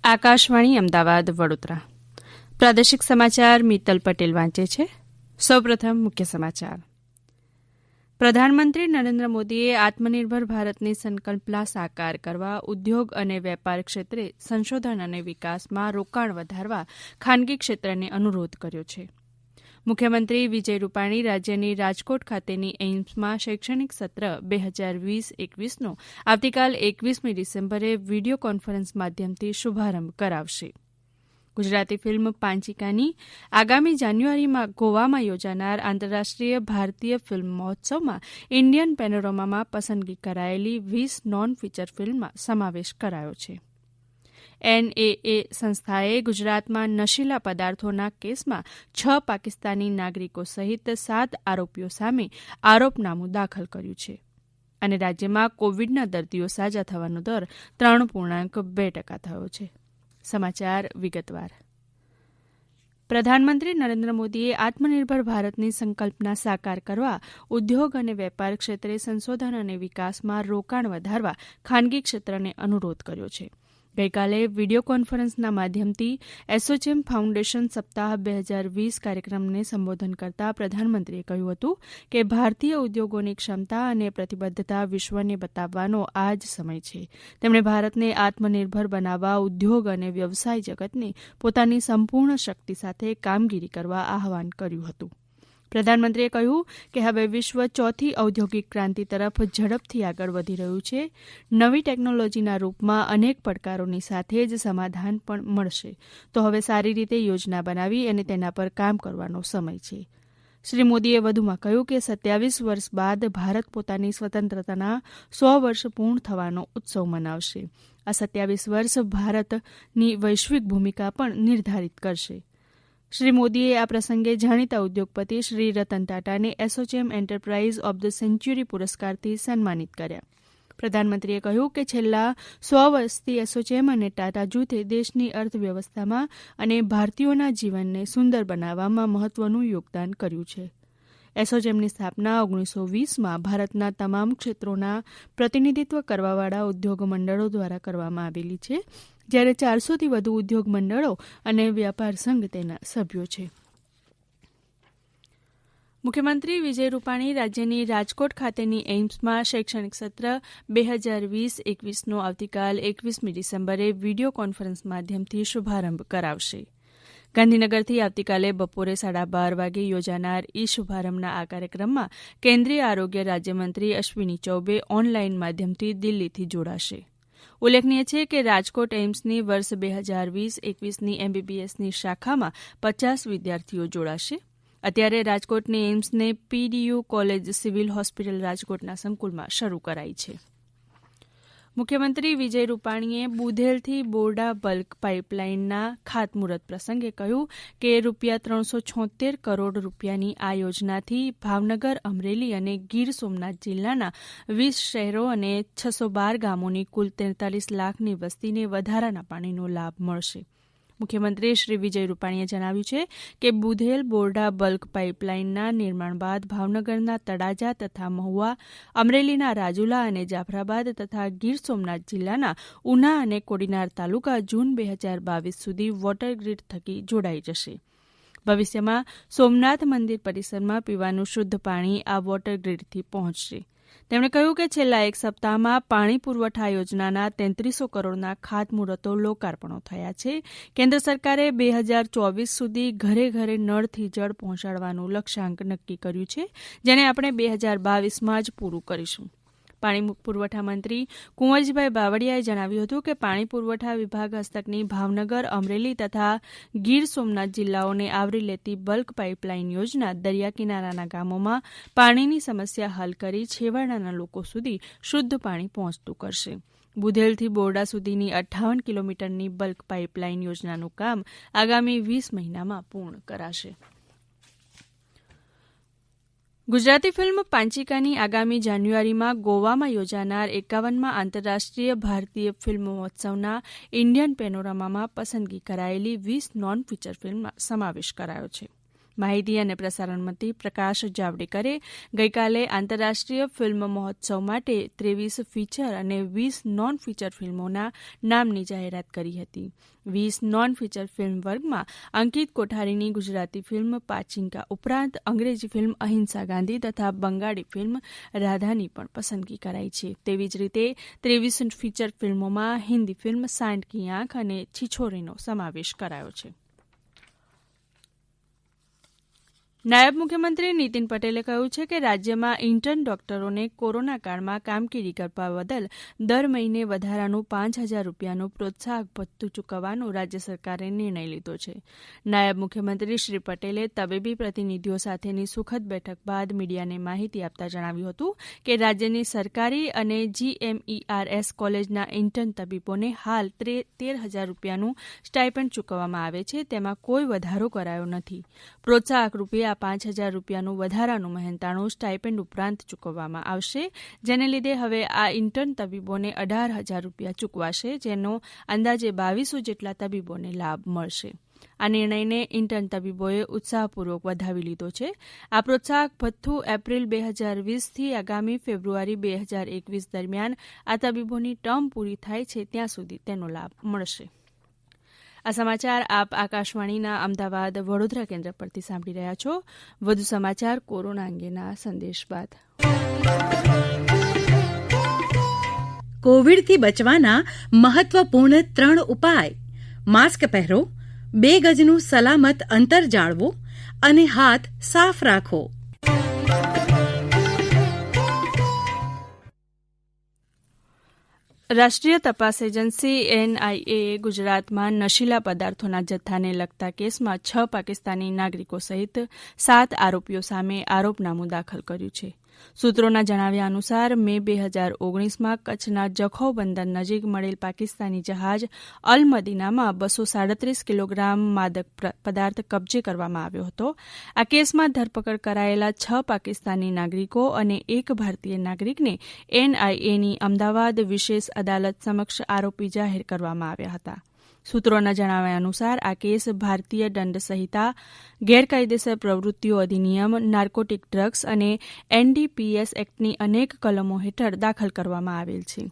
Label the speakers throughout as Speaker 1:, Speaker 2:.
Speaker 1: આકાશવાણી અમદાવાદ વડોદરા પ્રાદેશિક સમાચાર મિત્તલ પટેલ વાંચે છે. સૌપ્રથમ મુખ્ય સમાચાર. પ્રધાનમંત્રી નરેન્દ્ર મોદીએ આત્મનિર્ભર ભારતની સંકલ્પના સાકાર કરવા ઉદ્યોગ અને વેપાર ક્ષેત્રે સંશોધન અને વિકાસમાં રોકાણ વધારવા ખાનગી ક્ષેત્રને અનુરોધ કર્યો છે. મુખ્યમંત્રી વિજય રૂપાણી રાજ્યની રાજકોટ ખાતેની એઇમ્સમાં શૈક્ષણિક સત્ર 2020-21નો આવતીકાલ 21મી ડિસેમ્બરે વિડીયો કોન્ફરન્સ માધ્યમથી શુભારંભ કરાવશે. ગુજરાતી ફિલ્મ પાંચિકાની આગામી જાન્યુઆરીમાં ગોવામાં યોજાનાર આંતરરાષ્ટ્રીય ભારતીય ફિલ્મ મહોત્સવમાં ઇન્ડિયન પેનોરમામાં પસંદગી કરાયેલી 20 નોન ફીચર ફિલ્મમાં સમાવેશ કરાયો છે. NAA સંસ્થાએ ગુજરાતમાં નશીલા પદાર્થોના કેસમાં 6 પાકિસ્તાની નાગરિકો સહિત 7 આરોપીઓ સામે આરોપનામું દાખલ કર્યું છે અને રાજ્યમાં કોવિડના દર્દીઓ સાજા થવાનો દર 3.2% થયો છે. સમાચાર વિગતવાર. પ્રધાનમંત્રી નરેન્દ્ર મોદીએ આત્મનિર્ભર ભારતની સંકલ્પના સાકાર કરવા ઉદ્યોગ અને વેપાર ક્ષેત્રે સંશોધન અને વિકાસમાં રોકાણ વધારવા ખાનગી ક્ષેત્રને અનુરોધ કર્યો છે. ગઈકાલે વિડીયો કોન્ફરન્સના માધ્યમથી એસોચેમ ફાઉન્ડેશન સપ્તાહ 2020 કાર્યક્રમને સંબોધન કરતા પ્રધાનમંત્રીએ કહ્યું હતું કે ભારતીય ઉદ્યોગોની ક્ષમતા અને પ્રતિબદ્ધતા વિશ્વને બતાવવાનો આ જ સમય છે. તેમણે ભારતને આત્મનિર્ભર બનાવવા ઉદ્યોગ અને વ્યવસાય જગતને પોતાની સંપૂર્ણ શક્તિ સાથે કામગીરી કરવા આહવાન કર્યું હતું. પ્રધાનમંત્રીએ કહ્યું કે હવે વિશ્વ ચોથી ઔદ્યોગિક ક્રાંતિ તરફ ઝડપથી આગળ વધી રહ્યું છે. નવી ટેકનોલોજીના રૂપમાં અનેક પડકારોની સાથે જ સમાધાન પણ મળશે. તો હવે સારી રીતે યોજના બનાવી અને તેના પર કામ કરવાનો સમય છે. શ્રી મોદીએ વધુમાં કહ્યું કે 27 વર્ષ બાદ ભારત પોતાની સ્વતંત્રતાના 100 વર્ષ પૂર્ણ થવાનો ઉત્સવ મનાવશે. આ 27 વર્ષ ભારતની વૈશ્વિક ભૂમિકા પણ નિર્ધારિત કરશે. શ્રી મોદીએ આ પ્રસંગે જાણીતા ઉદ્યોગપતિ શ્રી રતન ટાટાને ASSOCHAM enterprise of the century પુરસ્કારથી સન્માનિત કર્યા. પ્રધાનમંત્રીએ કહ્યું કે છેલ્લા 100 વર્ષથી એસોચેમ અને ટાટા જૂથે દેશની અર્થવ્યવસ્થામાં અને ભારતીયોના જીવનને સુંદર બનાવવામાં મહત્વનું યોગદાન કર્યું છે. એસોચેમની સ્થાપના 1920માં ભારતના તમામ ક્ષેત્રોના પ્રતિનિધિત્વ કરવાવાળા ઉદ્યોગ મંડળો દ્વારા કરવામાં આવેલી છે, જ્યારે 400થી વધુ ઉદ્યોગ મંડળો અને વ્યાપાર સંઘ તેના સભ્યો છે. મુખ્યમંત્રી વિજય રૂપાણી રાજ્યની રાજકોટ ખાતેની એઇમ્સમાં શૈક્ષણિક સત્ર 2020-21નો આવતીકાલ 21મી ડિસેમ્બરે વિડીયો કોન્ફરન્સ માધ્યમથી શુભારંભ કરાવશે. ગાંધીનગરથી આવતીકાલે બપોરે 12:30 વાગે યોજાનાર શુભારંભના આ કાર્યક્રમમાં કેન્દ્રીય આરોગ્ય રાજ્યમંત્રી અશ્વિની ચૌબે ઓનલાઇન માધ્યમથી દિલ્હીથી જોડાશે. ઉલ્લેખનીય છે કે રાજકોટ એઇમ્સની વર્ષ 2020-21ની MBBSની શાખામાં 50 વિદ્યાર્થીઓ જોડાશે. અત્યારે રાજકોટની એઇમ્સને PDU કોલેજ સિવિલ હોસ્પિટલ રાજકોટના સંકુલમાં શરૂ કરાઈ છે. મુખ્યમંત્રી વિજય રૂપાણીએ બુધેલથી બોરડા બલ્ક પાઇપલાઇનના ખાતમુહૂર્ત પ્રસંગે કહ્યું કે ₹376 કરોડ રૂપિયાની આ યોજનાથી ભાવનગર, અમરેલી અને ગીર સોમનાથ જિલ્લાના 20 શહેરો અને 612 ગામોની કુલ 43 લાખની વસ્તીને વધારાના પાણીનો લાભ મળશે. મુખ્યમંત્રી શ્રી વિજય રૂપાણીએ જણાવ્યું છે કે બુધેલ બોરડા બલ્ક પાઇપલાઇનના નિર્માણ બાદ ભાવનગરના તળાજા તથા મહુવા, અમરેલીના રાજુલા અને જાફરાબાદ તથા ગીર સોમનાથ જિલ્લાના ઉના અને કોડીનાર તાલુકા જૂન 2022 સુધી વોટર ગ્રીડ થકી જોડાઈ જશે. ભવિષ્યમાં સોમનાથ મંદિર પરિસરમાં પીવાનું શુદ્ધ પાણી આ વોટર ગ્રીડથી પહોંચશે. તેમણે કહ્યું કે છેલ્લા એક સપ્તાહમાં પાણી પુરવઠા યોજનાના 3300 કરોડના ખાતમુહૂર્તો લોકાર્પણો થયા છે. કેન્દ્ર સરકારે 2024 સુધી ઘરે ઘરે નળથી જળ પહોંચાડવાનું લક્ષ્યાંક નક્કી કર્યું છે, જેને આપણે 2022માં જ પૂરું કરીશું. પાણી પુરવઠા મંત્રી કુંવરજીભાઈ બાવળિયાએ જણાવ્યું હતું કે પાણી પુરવઠા વિભાગ હસ્તકની ભાવનગર, અમરેલી તથા ગીર સોમનાથ જિલ્લાઓને આવરી લેતી બલ્ક પાઇપલાઇન યોજના દરિયા કિનારાના ગામોમાં પાણીની સમસ્યા હલ કરી છેવાડાના લોકો સુધી શુદ્ધ પાણી પહોંચતું કરશે. બુધેલથી બોરડા સુધીની 58 કિલોમીટરની બલ્ક પાઇપલાઇન યોજનાનું કામ આગામી 20 મહિનામાં પૂર્ણ કરાશે. ગુજરાતી ફિલ્મ પાંચિકાની આગામી જાન્યુઆરીમાં ગોવામાં યોજાનાર 51મા આંતરરાષ્ટ્રીય ભારતીય ફિલ્મ મહોત્સવના ઇન્ડિયન પેનોરમામાં પસંદગી કરાયેલી 20 નોન ફીચર ફિલ્મમાં સમાવેશ કરાયો છે. માહિતી અને પ્રસારણ મંત્રી પ્રકાશ જાવડેકરે ગઈકાલે આંતરરાષ્ટ્રીય ફિલ્મ મહોત્સવ માટે 23 ફીચર અને 20 નોન ફીચર ફિલ્મોના નામની જાહેરાત કરી હતી. 20 નોન ફીચર ફિલ્મ વર્ગમાં અંકિત કોઠારીની ગુજરાતી ફિલ્મ પાચિંકા ઉપરાંત અંગ્રેજી ફિલ્મ અહિંસા ગાંધી તથા બંગાળી ફિલ્મ રાધાની પણ પસંદગી કરાઈ છે. તેવી જ રીતે 23 ફીચર ફિલ્મોમાં હિન્દી ફિલ્મ સાંડ કી આંખ અને છિછોરેનો સમાવેશ કરાયો છે. નાયબ મુખ્યમંત્રી નીતિન પટેલે કહ્યું છે કે રાજ્યમાં ઇન્ટર્ન ડોક્ટરોને કોરોના કાળમાં કામગીરી કરવા બદલ દર મહિને વધારાનું 5,000 રૂપિયાનું પ્રોત્સાહક ભથ્થું ચૂકવવાનો રાજ્ય સરકારે નિર્ણય લીધો છે. નાયબ મુખ્યમંત્રી શ્રી પટેલે તબીબી પ્રતિનિધિઓ સાથેની સુખદ બેઠક બાદ મીડિયાને માહિતી આપતા જણાવ્યું હતું કે રાજ્યની સરકારી અને GMERS કોલેજના ઇન્ટર્ન તબીબોને હાલ 13,000 રૂપિયાનું સ્ટાઇપન્ડ ચૂકવવામાં આવે છે. તેમાં કોઈ વધારો કરાયો નથી. પ્રોત્સાહક રૂપિયા 5,000 રૂપિયાનું વધારાનું મહેનતાણું સ્ટાઇપેન્ડ ઉપરાંત ચૂકવવામાં આવશે, જેને લીધે હવે આ ઇન્ટર્ન તબીબોને 18,000 રૂપિયા ચૂકવાશે, જેનો અંદાજે 2200 જેટલા તબીબોને લાભ મળશે. આ નિર્ણયને ઇન્ટર્ન તબીબોએ ઉત્સાહપૂર્વક વધાવી લીધો છે. આ પ્રોત્સાહક ભથ્થું એપ્રિલ 2020થી આગામી ફેબ્રુઆરી 2021 દરમિયાન આ તબીબોની ટર્મ પૂરી થાય છે ત્યાં સુધી તેનો લાભ મળશે. આ સમાચાર આપ આકાશવાણીના અમદાવાદ વડોદરા કેન્દ્ર પરથી સાંભળી રહ્યા છો. વધુ સમાચાર કોરોના અંગેના સંદેશ બાદ.
Speaker 2: કોવિડથી બચવાના મહત્વપૂર્ણ 3 ઉપાય: માસ્ક પહેરો, 2 ગજનું સલામત અંતર જાળવો અને હાથ સાફ રાખો.
Speaker 1: રાષ્ટ્રીય તપાસ એજન્સી NIA એ ગુજરાતમાં નશીલા પદાર્થોના જથ્થાને લગતા કેસમાં 6 પાકિસ્તાની નાગરિકો સહિત 7 આરોપીઓ સામે આરોપનામું દાખલ કર્યું છે. સૂત્રોના જણાવ્યા અનુસાર મે 2019માં કચ્છના જખૌ બંદર નજીક મળેલ પાકિસ્તાની જહાજ અલ મદીનામાં 237 કિલોગ્રામ માદક પદાર્થ કબજે કરવામાં આવ્યો હતો. આ કેસમાં ધરપકડ કરાયેલા 6 પાકિસ્તાની નાગરિકો અને 1 ભારતીય નાગરિકને NIAની અમદાવાદ વિશેષ અદાલત સમક્ષ આરોપી જાહેર કરવામાં આવ્યા હતા. સૂત્રોના જણાવ્યા અનુસાર આ કેસ ભારતીય દંડ સંહિતા, ગેરકાયદેસર પ્રવૃત્તિઓ અધિનિયમ, નાર્કોટિક ડ્રગ્સ અને NDPS એક્ટની અનેક કલમો હેઠળ દાખલ કરવામાં આવેલ છે.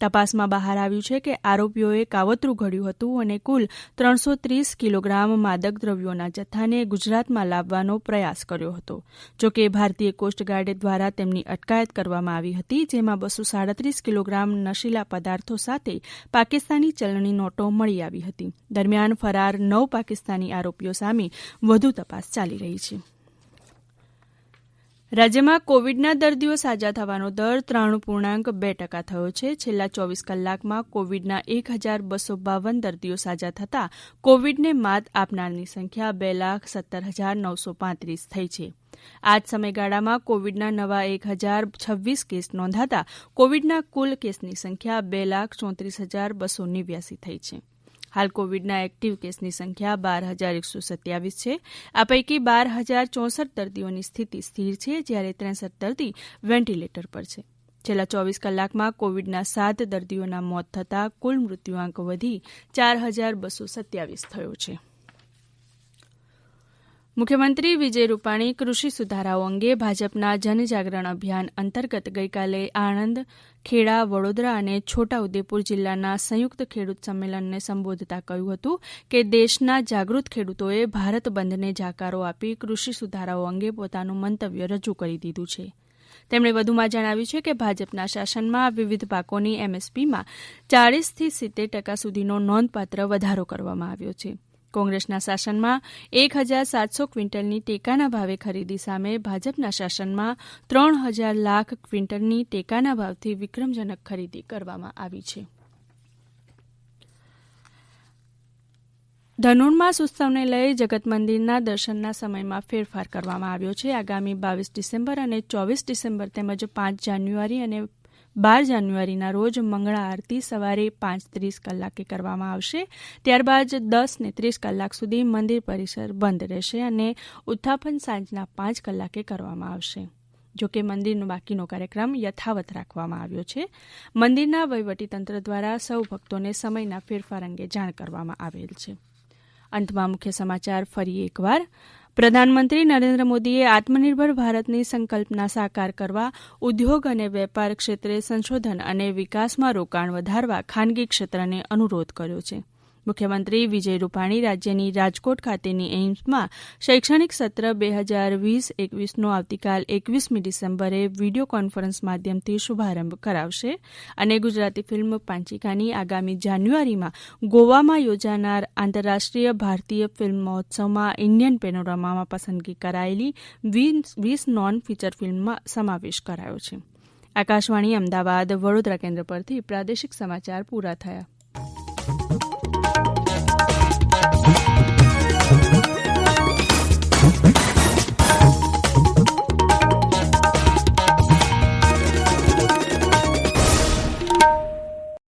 Speaker 1: તપાસમાં બહાર આવ્યું છે કે આરોપીઓએ કાવતરું ઘડ્યું હતું અને કુલ 330 કિલોગ્રામ માદક દ્રવ્યોના જથ્થાને ગુજરાતમાં લાવવાનો પ્રયાસ કર્યો હતો. જોકે ભારતીય કોસ્ટગાર્ડ દ્વારા તેમની અટકાયત કરવામાં આવી હતી, જેમાં 237 કિલોગ્રામ નશીલા પદાર્થો સાથે પાકિસ્તાની ચલણી નોટો મળી આવી હતી. દરમિયાન ફરાર 9 પાકિસ્તાની આરોપીઓ સામે વધુ તપાસ ચાલી રહી છે. રાજ્યમાં કોવિડના દર્દીઓ સાજા થવાનો દર 3.2% થયો છે. છેલ્લા 24 કલાકમાં કોવિડના 1,252 દર્દીઓ સાજા થતાં કોવિડને માત આપનારની સંખ્યા 2,17,935 થઈ છે. આ જ સમયગાળામાં કોવિડના નવા 1,026 કેસ નોંધાતા કોવિડના કુલ કેસની સંખ્યા 2,34,289 થઈ છે. હાલ કોવિડના એક્ટિવ કેસની સંખ્યા 12,127 છે. આ પૈકી 12,064 દર્દીઓની સ્થિતિ સ્થિર છે, જ્યારે 63 દર્દી વેન્ટિલેટર પર છે. છેલ્લા 24 કલાકમાં કોવિડના 7 દર્દીઓના મોત થતાં કુલ મૃત્યુઆંક વધી 4,227 થયો છે. મુખ્યમંત્રી વિજય રૂપાણી કૃષિ સુધારાઓ અંગે ભાજપના જનજાગરણ અભિયાન અંતર્ગત ગઈકાલે આણંદ, ખેડા, વડોદરા અને છોટાઉદેપુર જિલ્લાના સંયુક્ત ખેડૂત સંમેલનને સંબોધતા કહ્યું હતું કે દેશના જાગૃત ખેડૂતોએ ભારત બંધને જાકારો આપી કૃષિ સુધારાઓ અંગે પોતાનું મંતવ્ય રજૂ કરી દીધું છે. તેમણે વધુમાં જણાવ્યું છે કે ભાજપના શાસનમાં વિવિધ પાકોની MSPમાં 40થી 70% સુધીનો નોંધપાત્ર વધારો કરવામાં આવ્યો છે. કોંગ્રેસના શાસનમાં 1,700 ક્વિન્ટલની ટેકાના ભાવે ખરીદી સામે ભાજપના શાસનમાં 3,000 લાખ ક્વિન્ટલની ટેકાના ભાવથી વિક્રમજનક ખરીદી કરવામાં આવી છે. ધનુર્માસ ઉત્સવને લઈ જગત મંદિરના દર્શનના સમયમાં ફેરફાર કરવામાં આવ્યો છે. આગામી 22 ડિસેમ્બર અને 24 ડિસેમ્બર તેમજ 5 જાન્યુઆરી અને 12 જાન્યુઆરીના રોજ મંગળા આરતી સવારે 5:30 કલાકે કરવામાં આવશે. ત્યારબાદ 10 ને 30 કલાક સુધી મંદિર પરિસર બંધ રહેશે અને ઉત્થાપન સાંજના 5 કલાકે કરવામાં આવશે. જોકે મંદિરનો બાકીનો કાર્યક્રમ યથાવત રાખવામાં આવ્યો છે. મંદિરના વહીવટીતંત્ર દ્વારા સૌ ભક્તોને સમયના ફેરફાર અંગે જાણ કરવામાં આવેલ છે. અંતમાં મુખ્ય સમાચાર ફરી એકવાર. પ્રધાનમંત્રી નરેન્દ્ર મોદીએ આત્મનિર્ભર ભારતની સંકલ્પના સાકાર કરવા ઉદ્યોગ અને વેપાર ક્ષેત્રે સંશોધન અને વિકાસમાં રોકાણ વધારવા ખાનગી ક્ષેત્રને અનુરોધ કર્યો છે. મુખ્યમંત્રી વિજય રૂપાણી રાજ્યની રાજકોટ ખાતેની એઇમ્સમાં શૈક્ષણિક સત્ર 2020-21નો આવતીકાલ 21મી ડિસેમ્બરે વિડીયો કોન્ફરન્સ માધ્યમથી શુભારંભ કરાવશે અને ગુજરાતી ફિલ્મ પાંચિકાની આગામી જાન્યુઆરીમાં ગોવામાં યોજાનાર આંતરરાષ્ટ્રીય ભારતીય ફિલ્મ મહોત્સવમાં ઇન્ડિયન પેનોરમામાં પસંદગી કરાયેલી 20 નોન ફીચર ફિલ્મમાં સમાવેશ કરાયો છે. આકાશવાણી અમદાવાદ વડોદરા કેન્દ્ર પરથી પ્રાદેશિક સમાચાર પૂરા થયા.